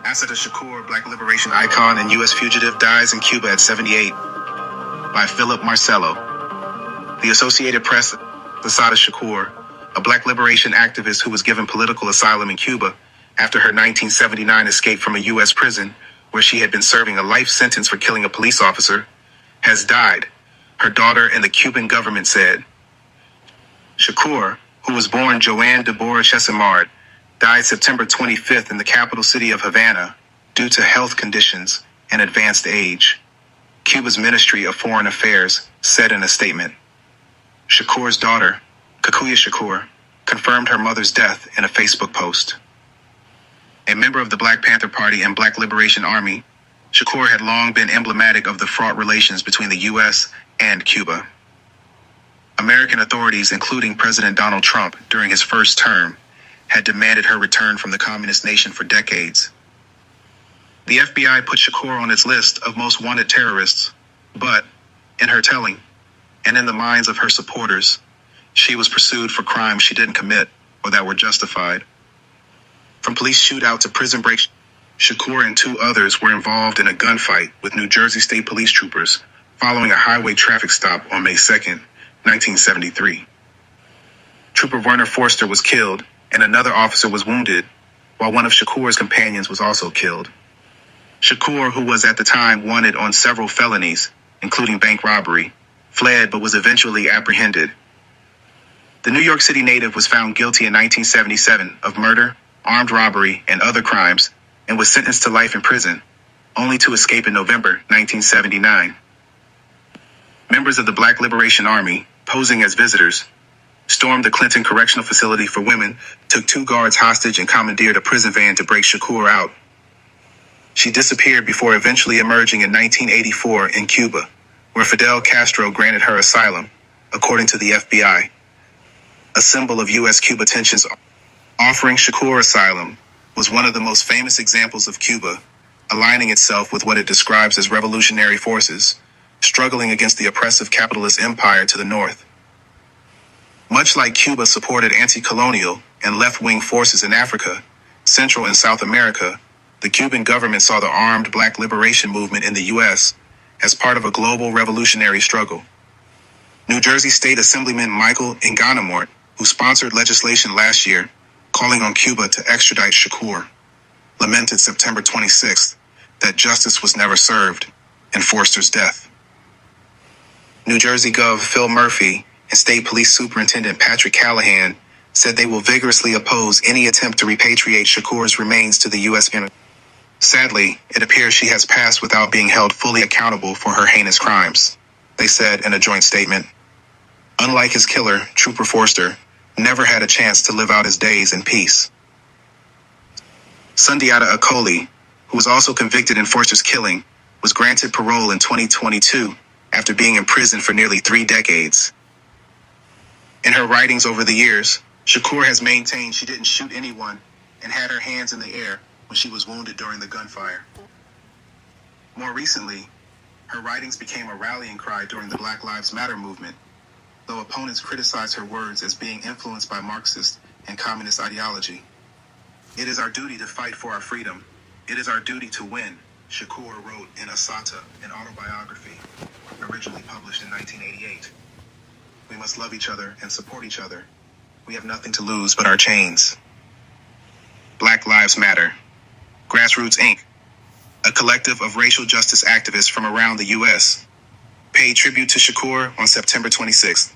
Assata Shakur, Black liberation icon and U.S. fugitive, dies in Cuba at 78. By Philip Marcello. The Associated Press, Assata Shakur, a Black liberation activist who was given political asylum in Cuba after her 1979 escape from a U.S. prison where she had been serving a life sentence for killing a police officer, has died, her daughter and the Cuban government said. Shakur, who was born Joanne Deborah Chesimard, died September 25th in the capital city of Havana due to health conditions and advanced age, Cuba's Ministry of Foreign Affairs said in a statement. Shakur's daughter, Cuba Shakur, confirmed her mother's death in a Facebook post. A member of the Black Panther Party and Black Liberation Army, Shakur had long been emblematic of the fraught relations between the U.S. and Cuba. American authorities, including President Donald Trump during his first term, had demanded her return from the communist nation for decades. The FBI put Shakur on its list of most wanted terrorists, but, in her telling, and in the minds of her supporters, she was pursued for crimes she didn't commit or that were justified. From police shootout to prison break, Shakur and two others were involved in a gunfight with New Jersey State Police troopers following a highway traffic stop on May 2nd, 1973. Trooper Werner Forster was killed and another officer was wounded, while one of Shakur's companions was also killed. Shakur, who was at the time wanted on several felonies, including bank robbery, fled but was eventually apprehended. The New York City native was found guilty in 1977 of murder, armed robbery, and other crimes, and was sentenced to life in prison, only to escape in November 1979. Members of the Black Liberation Army, posing as visitors, stormed the Clinton Correctional Facility for Women, took two guards hostage, and commandeered a prison van to break Shakur out. She disappeared before eventually emerging in 1984 in Cuba, where Fidel Castro granted her asylum, according to the FBI. A symbol of U.S.-Cuba tensions, offering Shakur asylum was one of the most famous examples of Cuba aligning itself with what it describes as revolutionary forces, struggling against the oppressive capitalist empire to the north. Much like Cuba supported anti-colonial and left-wing forces in Africa, Central and South America, the Cuban government saw the armed Black liberation movement in the U.S. as part of a global revolutionary struggle. New Jersey State Assemblyman Michael Inganamort, who sponsored legislation last year calling on Cuba to extradite Shakur, lamented September 26th that justice was never served in Forster's death. New Jersey Gov. Phil Murphy and State Police Superintendent Patrick Callahan said they will vigorously oppose any attempt to repatriate Shakur's remains to the U.S. Sadly, it appears she has passed without being held fully accountable for her heinous crimes, they said in a joint statement. Unlike his killer, Trooper Forster never had a chance to live out his days in peace. Sundiata Acoli, who was also convicted in Forster's killing, was granted parole in 2022 after being in prison for nearly 3 decades. In her writings over the years, Shakur has maintained she didn't shoot anyone and had her hands in the air when she was wounded during the gunfire. More recently, her writings became a rallying cry during the Black Lives Matter movement, though opponents criticized her words as being influenced by Marxist and communist ideology. It is our duty to fight for our freedom. It is our duty to win, Shakur wrote in Assata, an autobiography, originally published in 1988. We must love each other and support each other. We have nothing to lose but our chains. Black Lives Matter. Grassroots Inc., a collective of racial justice activists from around the U.S., paid tribute to Shakur on September 26th.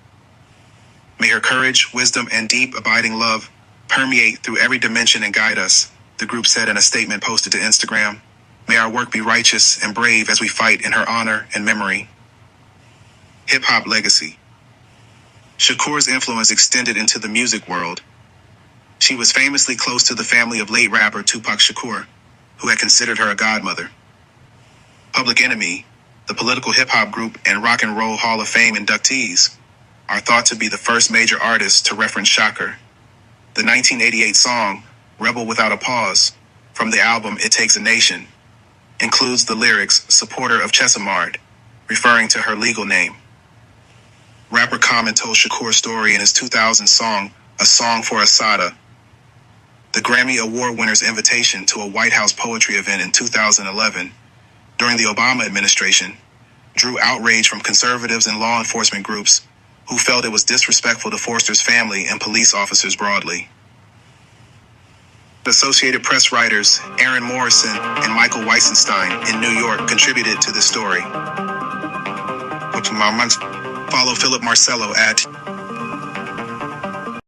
May her courage, wisdom, and deep, abiding love permeate through every dimension and guide us, the group said in a statement posted to Instagram. May our work be righteous and brave as we fight in her honor and memory. Hip-hop legacy. Shakur's influence extended into the music world. She was famously close to the family of late rapper Tupac Shakur, who had considered her a godmother. Public Enemy, the political hip-hop group and Rock and Roll Hall of Fame inductees, are thought to be the first major artists to reference Shakur. The 1988 song, Rebel Without a Pause, from the album It Takes a Nation, includes the lyrics "supporter of Chesimard," referring to her legal name. Rapper Common told Shakur's story in his 2000 song, A Song for Assata. The Grammy Award winner's invitation to a White House poetry event in 2011, during the Obama administration, drew outrage from conservatives and law enforcement groups who felt it was disrespectful to Forster's family and police officers broadly. Associated Press writers Aaron Morrison and Michael Weisenstein in New York contributed to this story. Follow Philip Marcello at